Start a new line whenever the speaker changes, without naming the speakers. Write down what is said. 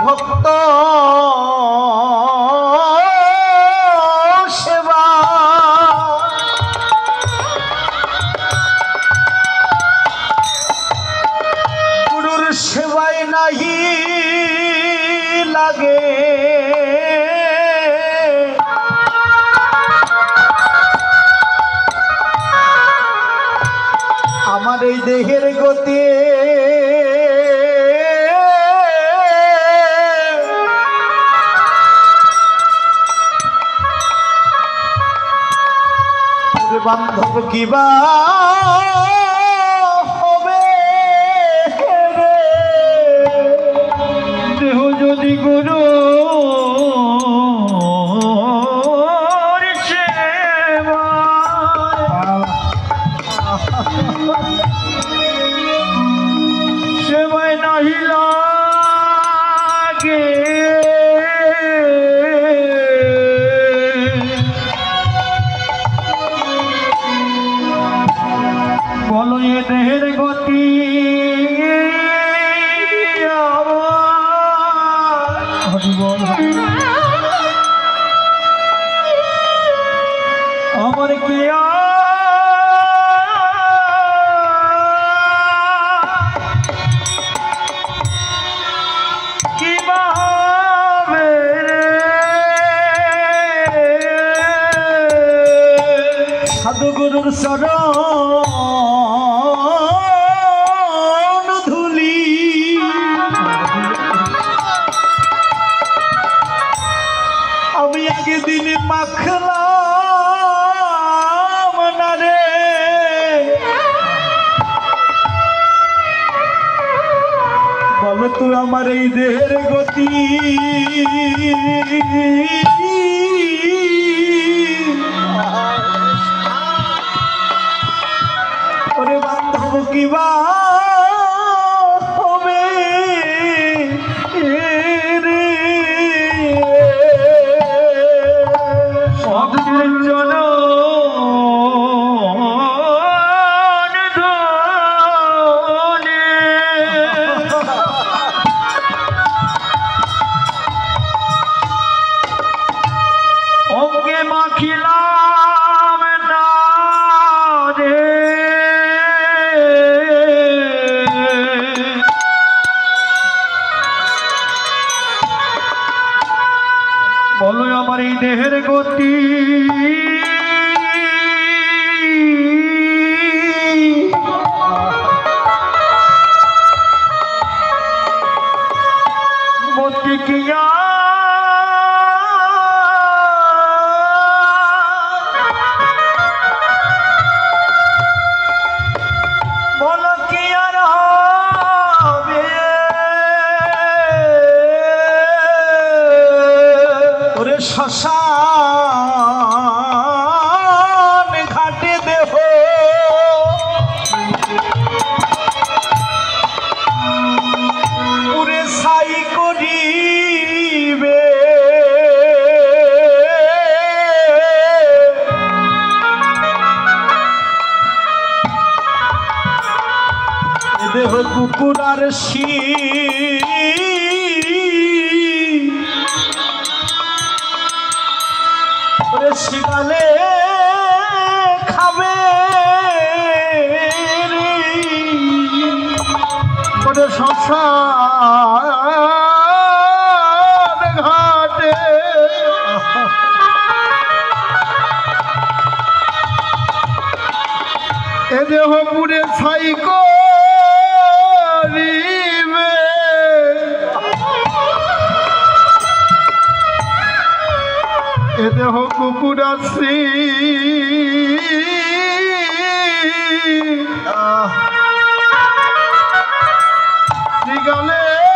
ভক্ত সেবা গুরুর সেবায় নাহি লাগে আমার এই দেহের গতি বান্ধব কিবা হবে দেহ যদি গুরু সেবায় নাহি লাগে বলো এ দেহের গতি আমার কি সাধু গুরুর চরণ ধুলি আমি একদিন মাখলাম না রে বল তুই আমার এই দেহের গতি ওরে বান্ধব কিবা হবে রে সদগুরুর চরণ ধরে অঙ্গে মাখিলাম না রে বলো আমার এই দেহের গতি মতি কিয়া বলো কি আর হবে ওরে শ্মশান ঘাটে দেহ পুরে ছাই করিবে দেহ কুকুরার শিগালে খাবে রে শ্মশান ঘাটে এ দেহ পুরে ছাই করিবে এ দেহ কুকুরাছি শ্রীগালে